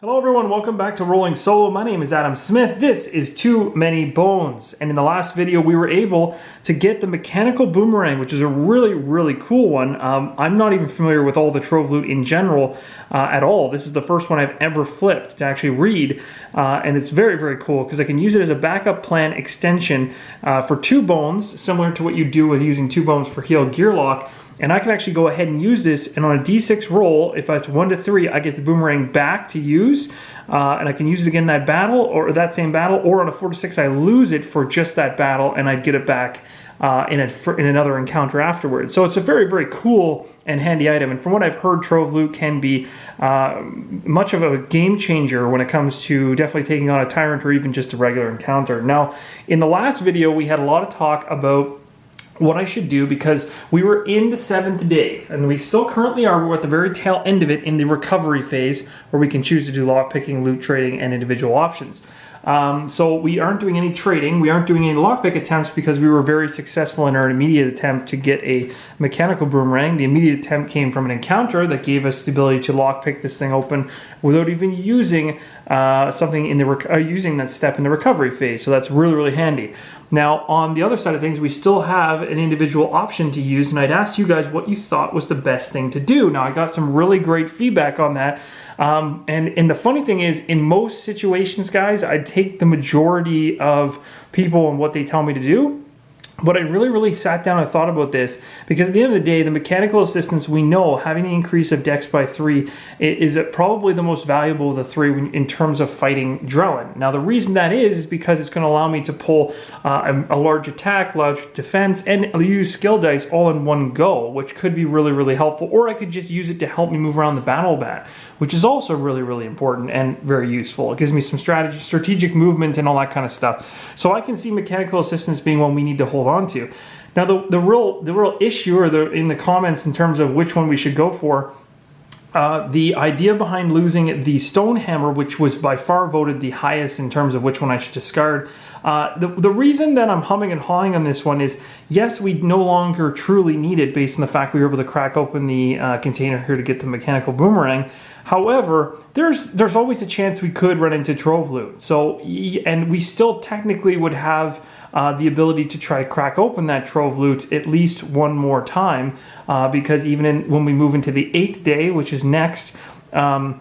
Hello everyone, welcome back to Rolling Solo. My name is Adam Smith. This is Too Many Bones. And in the last video, we were able to get the mechanical boomerang, which is a really cool one. I'm not even familiar with all the Trove loot in general at all. This is the first one I've ever flipped to actually read. And it's very cool because I can use it as a backup plan extension for 2 bones, similar to what you do with using 2 bones for heal gear lock. And I can actually go ahead and use this, and on a D6 roll, if it's 1 to 3, I get the boomerang back to use, and I can use it again in that battle, or that same battle, or on a 4 to 6, I lose it for just that battle, and I'd get it back in another encounter afterwards. So it's a very cool and handy item, and from what I've heard, Trove loot can be much of a game changer when it comes to definitely taking on a tyrant or even just a regular encounter. Now, in the last video, we had a lot of talk about what I should do because we were in the 7th day, and we still currently are. We're at the very tail end of it in the recovery phase where we can choose to do lockpicking, loot trading, and individual options. So we aren't doing any trading, we aren't doing any lockpick attempts because we were very successful in our immediate attempt to get a mechanical boomerang. The immediate attempt came from an encounter that gave us the ability to lockpick this thing open without even using something in the using that step in the recovery phase. So that's really handy. Now, on the other side of things, we still have an individual option to use, and I'd asked you guys what you thought was the best thing to do. Now, I got some really great feedback on that, and the funny thing is, in most situations, guys, I take the majority of people and what they tell me to do. But I really sat down and thought about this because at the end of the day, the mechanical assistance, we know having the increase of dex by 3 is probably the most valuable of the 3 in terms of fighting Drellen. Now, the reason that is because it's going to allow me to pull a large attack, large defense, and use skill dice all in one go, which could be really helpful. Or I could just use it to help me move around the battle mat, which is also really important and very useful. It gives me some strategic movement and all that kind of stuff. So I can see mechanical assistance being one we need to hold on to. Now the real issue, or in the comments in terms of which one we should go for, the idea behind losing the stone hammer, which was by far voted the highest in terms of which one I should discard. The reason that I'm humming and hawing on this one is, yes, we no longer truly need it based on the fact we were able to crack open the container here to get the mechanical boomerang. However, there's always a chance we could run into Trove loot. So, and we still technically would have the ability to try to crack open that Trove loot at least one more time, because even when we move into the 8th day, which is next, we're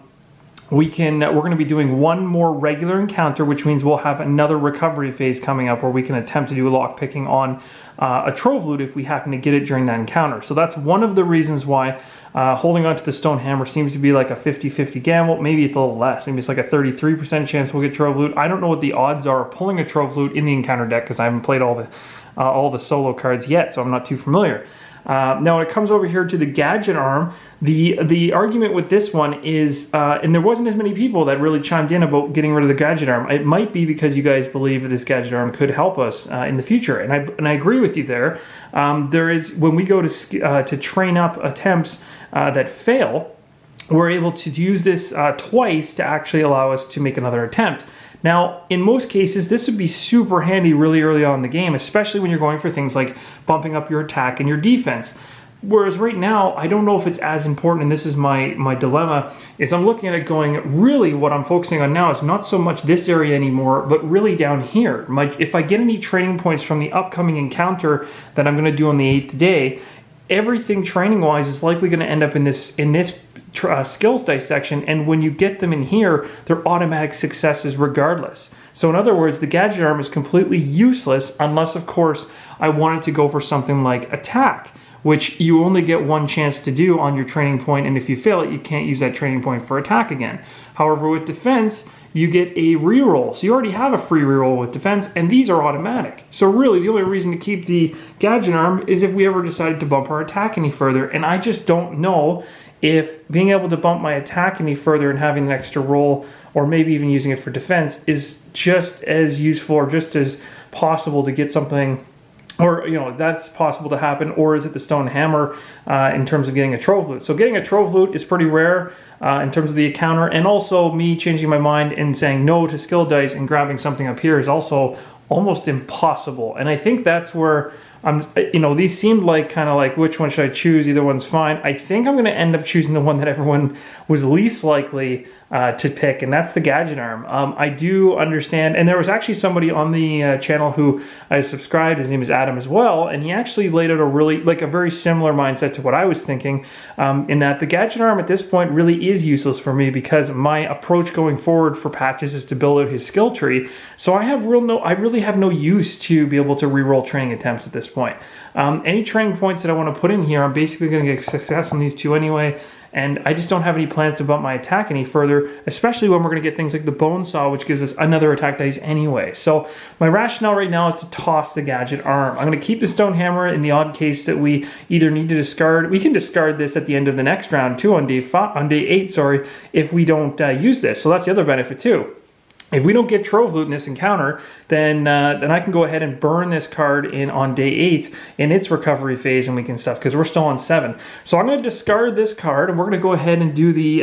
going to be doing one more regular encounter, which means we'll have another recovery phase coming up where we can attempt to do lock picking on a Trove loot if we happen to get it during that encounter. So that's one of the reasons why holding on to the stone hammer seems to be like a 50-50 gamble. Maybe it's a little less. Maybe it's like a 33% chance we'll get Trove loot. I don't know what the odds are of pulling a Trove loot in the encounter deck because I haven't played all the solo cards yet, so I'm not too familiar. Now, when it comes over here to the gadget arm, the argument with this one is, and there wasn't as many people that really chimed in about getting rid of the gadget arm. It might be because you guys believe that this gadget arm could help us in the future, and I agree with you there. There is, when we go to train up attempts that fail, we're able to use this twice to actually allow us to make another attempt. Now, in most cases, this would be super handy really early on in the game, especially when you're going for things like bumping up your attack and your defense. Whereas right now, I don't know if it's as important, and this is my dilemma, is I'm looking at it going, really what I'm focusing on now is not so much this area anymore, but really down here. If I get any training points from the upcoming encounter that I'm going to do on the 8th day, everything training-wise is likely going to end up in this skills dice section, and when you get them in here, they're automatic successes regardless. So in other words, the gadget arm is completely useless unless, of course, I wanted to go for something like attack, which you only get one chance to do on your training point, and if you fail it, you can't use that training point for attack again. However, with defense, you get a reroll. So you already have a free reroll with defense, and these are automatic. So really, the only reason to keep the gadget arm is if we ever decided to bump our attack any further, and I just don't know if being able to bump my attack any further and having an extra roll, or maybe even using it for defense, is just as useful or just as possible to get something, or that's possible to happen, or is it the stone hammer in terms of getting a Trove loot? So getting a Trove loot is pretty rare in terms of the encounter, and also me changing my mind and saying no to skill dice and grabbing something up here is also almost impossible. And I think that's where these seemed like kind of like which one should I choose? Either one's fine. I think I'm going to end up choosing the one that everyone was least likely to pick, and that's the gadget arm. I do understand, and there was actually somebody on the channel who I subscribed, his name is Adam as well, and he actually laid out a very similar mindset to what I was thinking, in that the gadget arm at this point really is useless for me because my approach going forward for Patches is to build out his skill tree. So I really have no use to be able to reroll training attempts at this point. Any training points that I want to put in here, I'm basically going to get success on these two anyway. And I just don't have any plans to bump my attack any further, especially when we're going to get things like the Bone Saw, which gives us another attack dice anyway. So my rationale right now is to toss the gadget arm. I'm going to keep the Stone Hammer in the odd case that we either need to discard. We can discard this at the end of the next round too, on day 8, if we don't use this. So that's the other benefit too. If we don't get Trove Loot in this encounter, then I can go ahead and burn this card in on day 8 in its recovery phase, and we can stuff because we're still on 7. So I'm going to discard this card, and we're going to go ahead and do the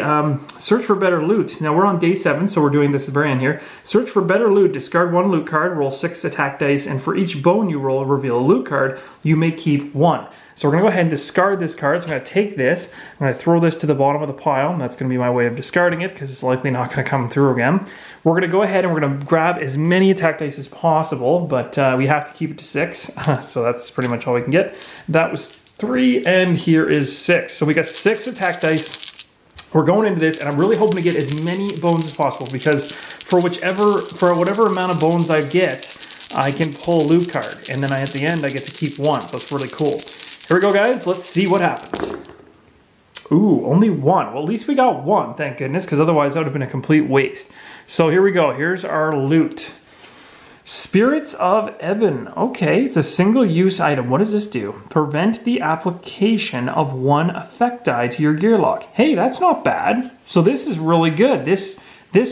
Search for Better Loot. Now we're on day 7, so we're doing this at the very end here. Search for Better Loot. Discard 1 loot card, roll 6 attack dice, and for each bone you roll, reveal a loot card. You may keep 1. So we're going to go ahead and discard this card. So I'm going to take this, I'm going to throw this to the bottom of the pile, and that's going to be my way of discarding it because it's likely not going to come through again. We're going to go ahead and we're going to grab as many attack dice as possible, but we have to keep it to 6, so that's pretty much all we can get. That was 3, and here is 6. So we got 6 attack dice. We're going into this, and I'm really hoping to get as many bones as possible because for whatever amount of bones I get, I can pull a loot card, and then at the end I get to keep 1, so it's really cool. Here we go, guys. Let's see what happens. Ooh, only 1. Well, at least we got 1, thank goodness, because otherwise that would have been a complete waste. So here we go. Here's our loot. Spirits of Ebon. Okay, it's a single-use item. What does this do? Prevent the application of 1 effect die to your gear lock. Hey, that's not bad. So this is really good. This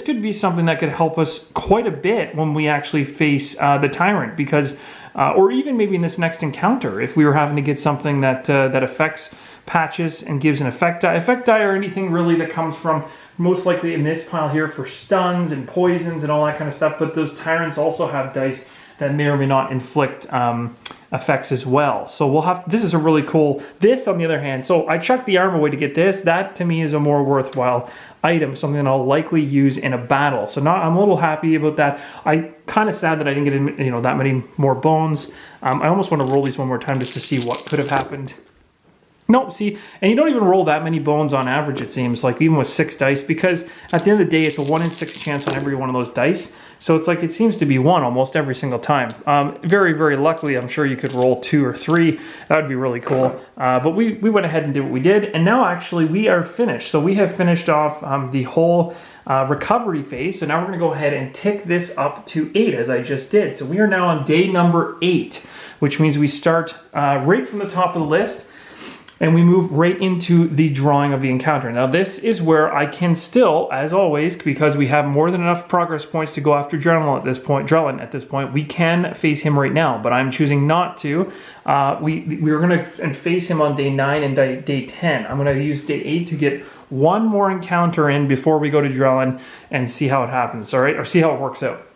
could be something that could help us quite a bit when we actually face the Tyrant, because or even maybe in this next encounter, if we were having to get something that affects Patches and gives an effect die or anything really that comes from, most likely in this pile here, for stuns and poisons and all that kind of stuff. But those Tyrants also have dice that may or may not inflict effects as well. So we'll have, this is a really cool, this on the other hand, so I chucked the arm away to get this. That to me is a more worthwhile item, something that I'll likely use in a battle. So now I'm a little happy about that. I kind of sad that I didn't get that many more bones. I almost want to roll these one more time just to see what could have happened. Nope, see, and you don't even roll that many bones on average, it seems, like even with 6 dice, because at the end of the day, it's a 1 in 6 chance on every one of those dice. So it's like it seems to be 1 almost every single time. Very, very luckily, I'm sure you could roll 2 or 3. That would be really cool. But we went ahead and did what we did, and now actually we are finished. So we have finished off the whole recovery phase. So now we're going to go ahead and tick this up to 8, as I just did. So we are now on day number 8, which means we start right from the top of the list. And we move right into the drawing of the encounter. Now this is where I can still, as always, because we have more than enough progress points to go after Drellen at this point, we can face him right now, but I'm choosing not to. We're gonna face him on day 9 and day 10. I'm gonna use day 8 to get one more encounter in before we go to Drellen and see how it happens, all right? Or see how it works out.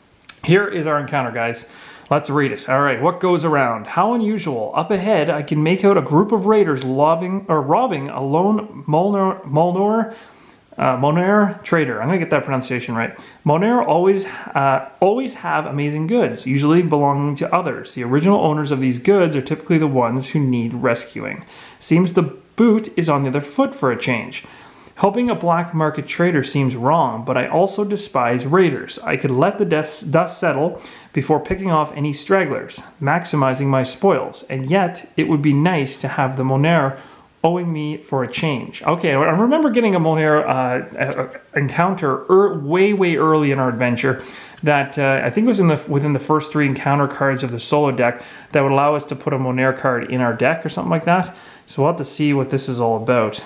Here is our encounter, guys. Let's read it. All right, what goes around? How unusual. Up ahead, I can make out a group of raiders robbing a lone Molnor trader. I'm going to get that pronunciation right. Molnor always have amazing goods, usually belonging to others. The original owners of these goods are typically the ones who need rescuing. Seems the boot is on the other foot for a change. Helping a black market trader seems wrong, but I also despise raiders. I could let the dust settle before picking off any stragglers, maximizing my spoils, and yet it would be nice to have the Molnor owing me for a change. Okay, I remember getting a Molnor encounter way early in our adventure that I think was within the first 3 encounter cards of the solo deck that would allow us to put a Molnor card in our deck or something like that. So we'll have to see what this is all about.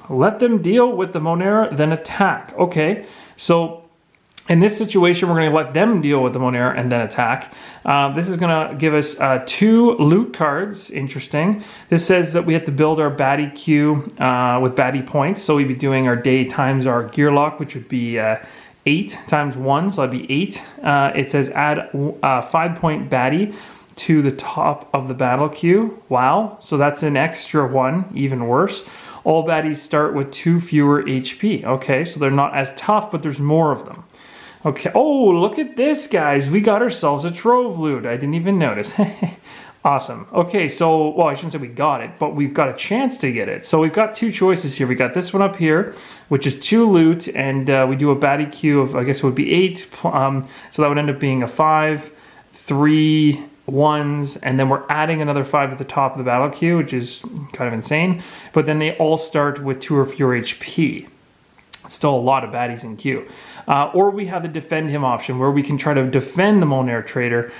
Let them deal with the Molnor, then attack. Okay, so in this situation, we're going to let them deal with the Molnor and then attack. This is going to give us 2 loot cards. Interesting. This says that we have to build our baddie queue with baddie points. So we'd be doing our day times our gear lock, which would be 8 times 1, so that'd be 8. It says add 5-point baddie to the top of the battle queue. Wow, so that's an extra 1, even worse. All baddies start with 2 fewer HP. Okay, so they're not as tough, but there's more of them. Okay, oh, look at this, guys. We got ourselves a trove loot. I didn't even notice. Awesome. Okay, so, well, I shouldn't say we got it, but we've got a chance to get it. So we've got 2 choices here. We got this one up here, which is 2 loot, and we do a baddie queue of, I guess it would be 8. So that would end up being a 5, 3 1s, and then we're adding another 5 at the top of the battle queue, which is kind of insane. But then they all start with 2 or fewer HP. Still a lot of baddies in queue. Or we have the defend him option where we can try to defend the Molnir Trader.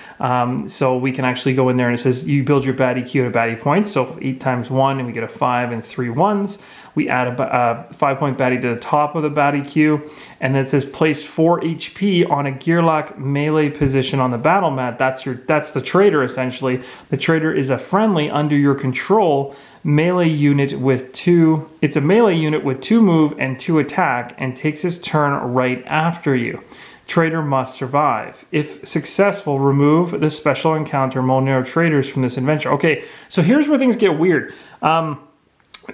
So we can actually go in there and it says you build your baddie queue at baddie points. So 8 times 1 and we get a 5 and 3 1s. We add a 5-point baddie to the top of the baddie queue. And then it says place 4 HP on a gearlock melee position on the battle mat. That's the trader essentially. The trader is a friendly under your control melee unit with 2. It's a melee unit with 2 move and 2 attack and takes his turn right after you. Trader must survive. If successful, remove the special encounter Molnir Traders from this adventure. Okay, so here's where things get weird.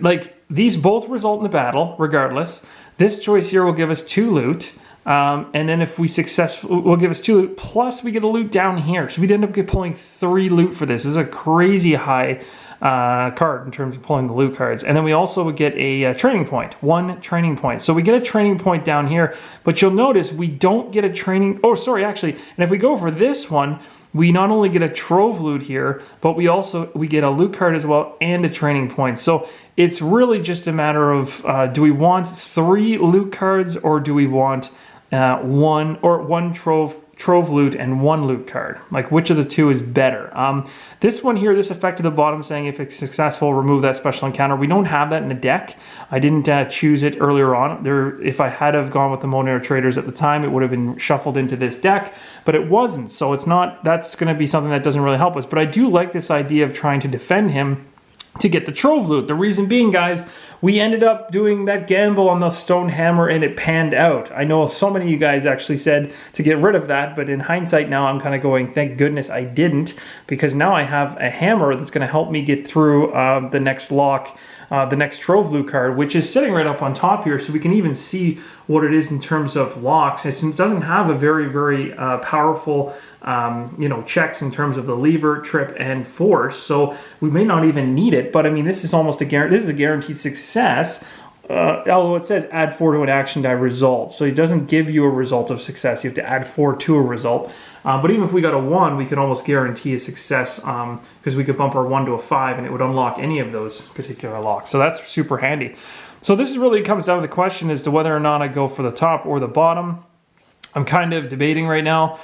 Like these both result in the battle regardless. This choice here will give us 2 loot. And then if we successful, will give us 2 loot, plus we get a loot down here. So we'd end up pulling 3 loot for this. This is a crazy high card in terms of pulling the loot cards. And then we also would get a training point, 1 training point. So we get a training point down here, but you'll notice we don't get a training, oh sorry, actually, and if we go for this one, we not only get a trove loot here, but we get a loot card as well and a training point. So it's really just a matter of, do we want 3 loot cards or do we want one trove loot and 1 loot card? Like which of the 2 is better? This one here, this effect at the bottom saying if it's successful, remove that special encounter. We don't have that in the deck. I didn't choose it earlier on. If I had have gone with the Molnir Traders at the time, it would have been shuffled into this deck, but it wasn't. So it's not, that's going to be something that doesn't really help us. But I do like this idea of trying to defend him to get the trove loot. The reason being, guys, we ended up doing that gamble on the stone hammer and it panned out. I know so many of you guys actually said to get rid of that, but in hindsight now I'm kind of going, thank goodness I didn't, because now I have a hammer that's going to help me get through the next lock, the next trove loot card, which is sitting right up on top here, so we can even see what it is in terms of locks. It doesn't have a very, very powerful checks in terms of the lever, trip, and force, so we may not even need it. But I mean, this is almost a guaranteed success. Although it says add 4 to an action die result, so it doesn't give you a result of success. You have to add 4 to a result. But even if we got a 1, we could almost guarantee a success because we could bump our 1 to a 5 and it would unlock any of those particular locks. So that's super handy. So this really comes down to the question as to whether or not I go for the top or the bottom. I'm kind of debating right now.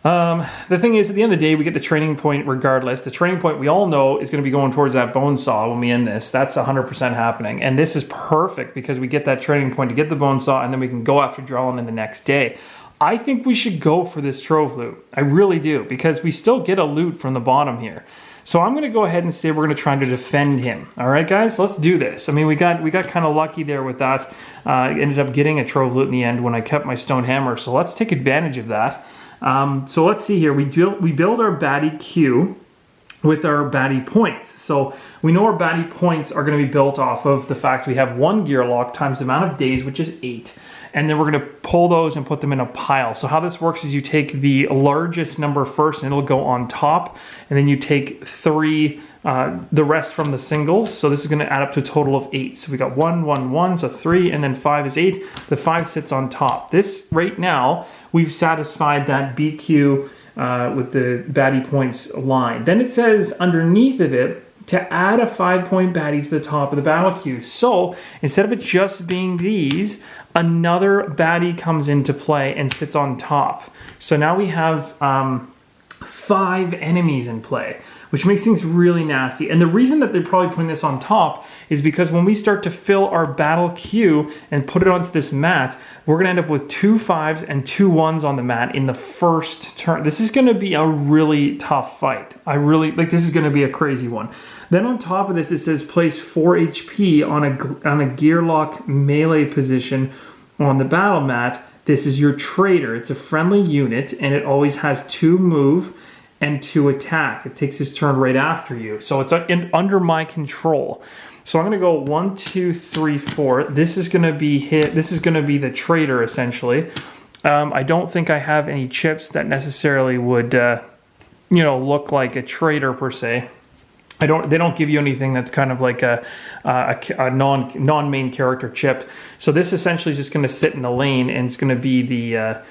The thing is, at the end of the day, we get the training point regardless. The training point we all know is going to be going towards that bone saw when we end this. That's 100% happening. And this is perfect because we get that training point to get the bone saw and then we can go after Drellen in the next day. I think we should go for this trove loot. I really do, because we still get a loot from the bottom here. So I'm going to go ahead and say we're going to try to defend him. All right, guys, let's do this. I mean, we got kind of lucky there with that. Ended up getting a trove loot in the end when I kept my stone hammer. So let's take advantage of that. So let's see here. We build our baddie queue with our baddie points. So we know our baddie points are going to be built off of the fact we have 1 gear lock times the amount of days, which is 8. And then we're going to pull those and put them in a pile. So how this works is you take the largest number first and it'll go on top. And then you take 3, the rest from the singles. So this is going to add up to a total of 8. So we got 1, 1, 1, so 3, and then 5 is 8. The 5 sits on top. This right now, we've satisfied that BQ with the baddie points line. Then it says underneath of it to add a 5-point baddie to the top of the battle queue. So instead of it just being these, another baddie comes into play and sits on top. So now we have 5 enemies in play, which makes things really nasty. And the reason that they're probably putting this on top is because when we start to fill our battle queue and put it onto this mat, we're gonna end up with 2 5s and 2 1s on the mat in the first turn. This is gonna be a really tough fight. This is gonna be a crazy one. Then on top of this, it says place 4 HP on a gear lock melee position on the battle mat. This is your trader. It's a friendly unit and it always has 2 move and 2 attack. It takes his turn right after you. So it's under my control. So I'm going to go 1, 2, 3, 4. This is going to be hit. This is going to be the trader, essentially. I don't think I have any chips that necessarily would, you know, look like a trader per se. They don't give you anything that's kind of like a non-main character chip. So this essentially is just going to sit in the lane, and it's going to be the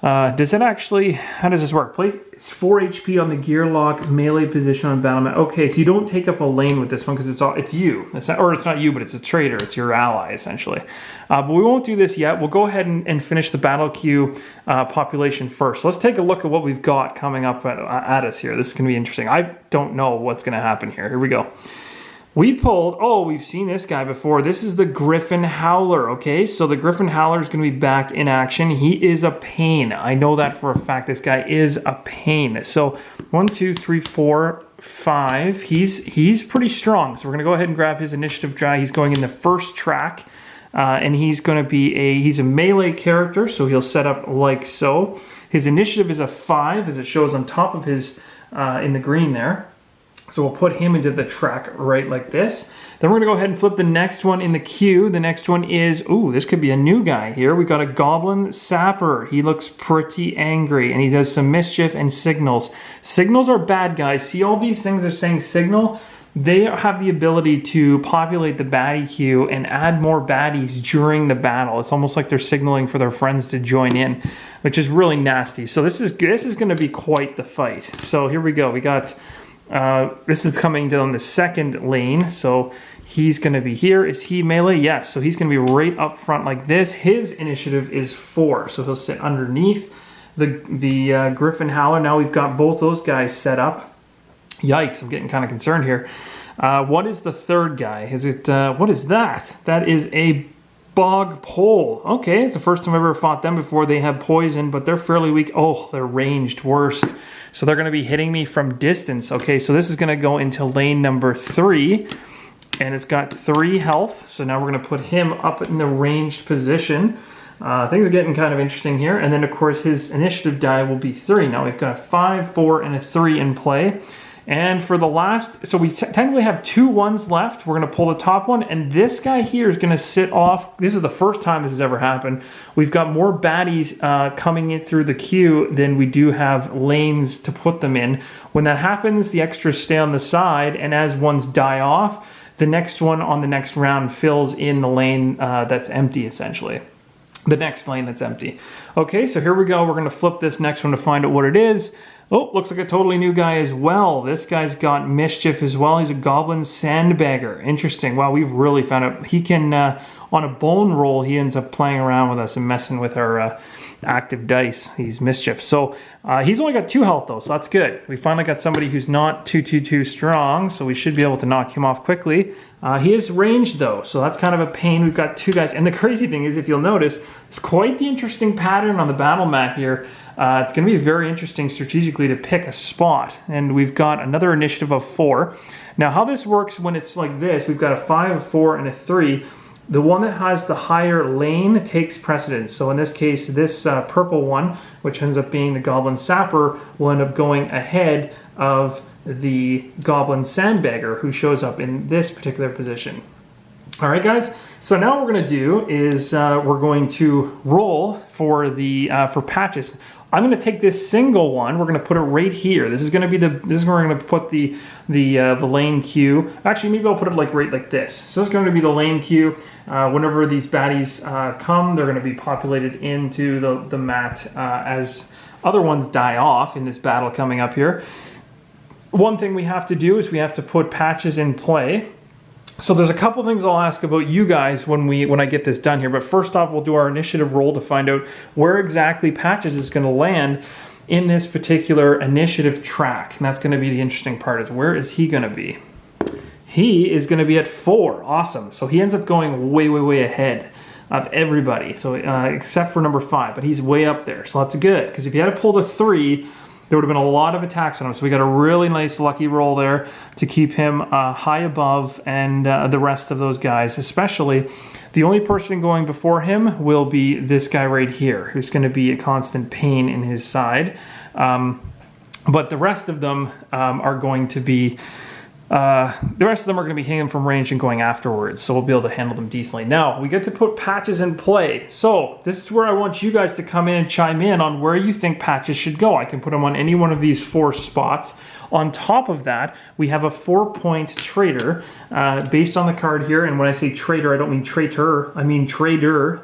does it actually, how does this work? Place 4 HP on the gear lock melee position on battle map. Okay, so you don't take up a lane with this one because it's you. It's not you, but it's a trader. It's your ally essentially. But we won't do this yet. We'll go ahead and finish the battle queue population first. So let's take a look at what we've got coming up at us here. This is going to be interesting. I don't know what's going to happen here. Here we go. We pulled, oh, we've seen this guy before. This is the Griffin Howler, okay? So the Griffin Howler is going to be back in action. He is a pain. I know that for a fact. This guy is a pain. So 1, 2, 3, 4, 5. He's pretty strong. So we're going to go ahead and grab his initiative die. He's going in the first track. And he's going to be he's a melee character, so he'll set up like so. His initiative is a 5, as it shows on top of his, in the green there. So we'll put him into the track right like this. Then we're going to go ahead and flip the next one in the queue. The next one is, ooh, this could be a new guy here. We got a Goblin Sapper. He looks pretty angry, and he does some mischief and signals. Signals are bad guys. See all these things are saying signal? They have the ability to populate the baddie queue and add more baddies during the battle. It's almost like they're signaling for their friends to join in, which is really nasty. So this is going to be quite the fight. So here we go. We got... this is coming down the second lane, so he's going to be here. Is he melee? Yes, so he's going to be right up front like this. His initiative is 4, so he'll sit underneath the Griffin Howler. Now we've got both those guys set up. Yikes, I'm getting kind of concerned here. What is the third guy? Is it, what is that? That is a Bog Pole. Okay, it's the first time I've ever fought them before. They have poison, but they're fairly weak. Oh, they're ranged worst. So they're going to be hitting me from distance. Okay, so this is going to go into lane number 3. And it's got 3 health. So now we're going to put him up in the ranged position. Things are getting kind of interesting here. And then, of course, his initiative die will be 3. Now we've got a 5, 4, and a 3 in play. And for the last, so we technically have 2 ones left. We're going to pull the top one, and this guy here is going to sit off. This is the first time this has ever happened. We've got more baddies coming in through the queue than we do have lanes to put them in. When that happens, the extras stay on the side, and as ones die off, the next one on the next round fills in the lane that's empty, essentially. The next lane that's empty. Okay, so here we go. We're going to flip this next one to find out what it is. Oh, looks like a totally new guy as well. This guy's got mischief as well. He's a Goblin Sandbagger. Interesting. Wow, we've really found out. He can, on a bone roll, he ends up playing around with us and messing with our active dice. He's mischief. So he's only got 2 health though, so that's good. We finally got somebody who's not too strong, so we should be able to knock him off quickly. He is ranged though, so that's kind of a pain. We've got 2 guys. And the crazy thing is, if you'll notice, it's quite the interesting pattern on the battle mat here. It's going to be very interesting strategically to pick a spot. And we've got another initiative of 4. Now how this works when it's like this, we've got a 5, a 4, and a 3. The one that has the higher lane takes precedence. So in this case, this purple one, which ends up being the Goblin Sapper, will end up going ahead of the Goblin Sandbagger, who shows up in this particular position. All right, guys. So now what we're going to do is we're going to roll for the for patches. I'm going to take this single one. We're going to put it right here. This is going to be this is where we're going to put the lane queue. Actually, maybe I'll put it right like this. So this is going to be the lane queue. Whenever these baddies come, they're going to be populated into the mat as other ones die off in this battle coming up here. One thing we have to do is we have to put patches in play. So there's a couple things I'll ask about you guys when I get this done here. But first off, we'll do our initiative roll to find out where exactly Patches is going to land in this particular initiative track. And that's going to be the interesting part, is where is he going to be? He is going to be at 4. Awesome. So he ends up going way ahead of everybody. So except for number 5, but he's way up there. So that's good, because if he had pulled a 3, there would have been a lot of attacks on him. So we got a really nice lucky roll there to keep him high above and the rest of those guys, especially the only person going before him will be this guy right here, who's going to be a constant pain in his side. But the rest of them are going to be The rest of them are going to be hitting them from range and going afterwards, so we'll be able to handle them decently. Now, we get to put patches in play. So this is where I want you guys to come in and chime in on where you think patches should go. I can put them on any one of these 4 spots. On top of that, we have a 4-point trader based on the card here. And when I say trader, I don't mean traitor, I mean trader.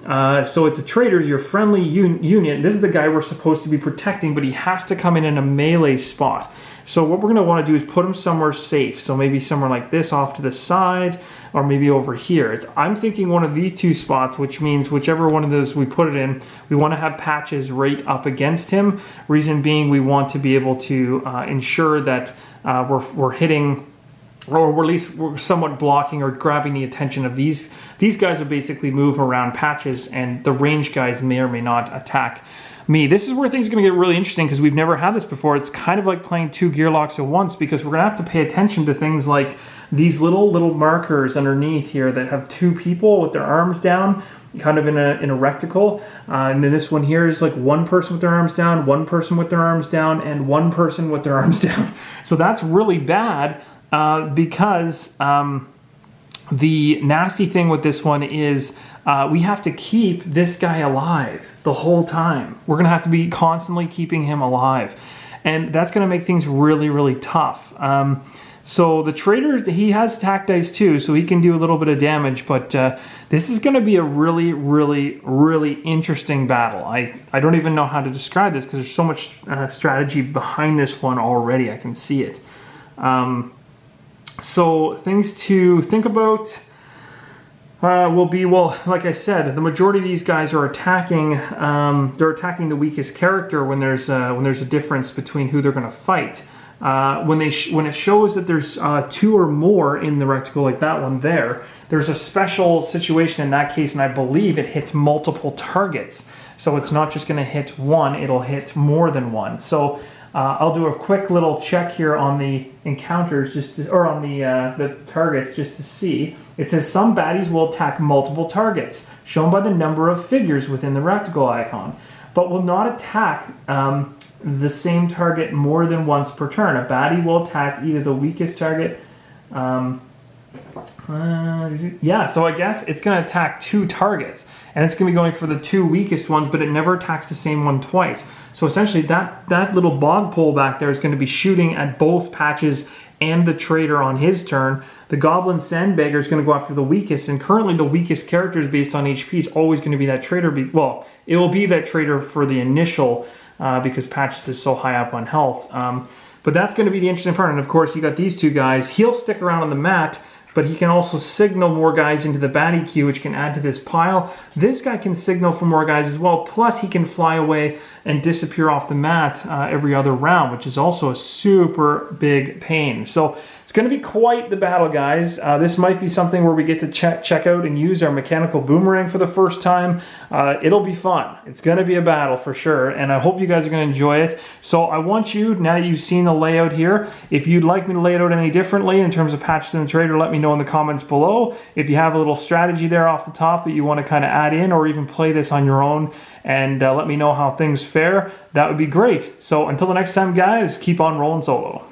So it's a trader, your friendly unit. This is the guy we're supposed to be protecting, but he has to come in a melee spot. So what we're going to want to do is put him somewhere safe. So maybe somewhere like this off to the side, or maybe over here. I'm thinking one of these 2 spots, which means whichever one of those we put it in, we want to have patches right up against him. Reason being, we want to be able to ensure that we're hitting, or at least we're somewhat blocking or grabbing the attention of these. These guys will basically move around patches, and the range guys may or may not attack me. This is where things are going to get really interesting because we've never had this before. It's kind of like playing 2 gear locks at once, because we're going to have to pay attention to things like these little markers underneath here that have 2 people with their arms down, kind of in a rectangle. And then this one here is like 1 person with their arms down, 1 person with their arms down, and 1 person with their arms down. So that's really bad because the nasty thing with this one is we have to keep this guy alive the whole time. We're going to have to be constantly keeping him alive. And that's going to make things really, really tough. So the trader, he has attack dice too, so he can do a little bit of damage. But this is going to be a really, really, really interesting battle. I don't even know how to describe this because there's so much strategy behind this one already. I can see it. So things to think about will be, well, like I said, the majority of these guys are attacking. They're attacking the weakest character when there's a difference between who they're going to fight. When it shows that there's 2 or more in the rectangle, like that one there, there's a special situation in that case, and I believe it hits multiple targets. So it's not just going to hit 1; it'll hit more than 1. So I'll do a quick little check here on the encounters, or on the targets, just to see. It says some baddies will attack multiple targets, shown by the number of figures within the rectangle icon, but will not attack the same target more than once per turn. A baddie will attack either the weakest target. Yeah, so I guess it's going to attack 2 targets, and it's going to be going for the 2 weakest ones, but it never attacks the same one twice. So essentially that little bog pole back there is going to be shooting at both patches and the trader on his turn. The goblin sandbagger is going to go after the weakest, and currently the weakest characters based on HP is always going to be that trader. Well, it will be that trader for the initial because patches is so high up on health. But that's going to be the interesting part. And of course, you got these 2 guys. He'll stick around on the mat, but he can also signal more guys into the baddie queue, which can add to this pile. This guy can signal for more guys as well, plus he can fly away and disappear off the mat every other round, which is also a super big pain. So it's going to be quite the battle, guys. This might be something where we get to check out and use our mechanical boomerang for the first time. It'll be fun. It's going to be a battle for sure, and I hope you guys are going to enjoy it. So I want you, now that you've seen the layout here, if you'd like me to lay it out any differently in terms of patches in the trader, let me know in the comments below. If you have a little strategy there off the top that you want to kind of add in, or even play this on your own, and let me know how things fare, that would be great. So until the next time, guys, keep on rolling solo.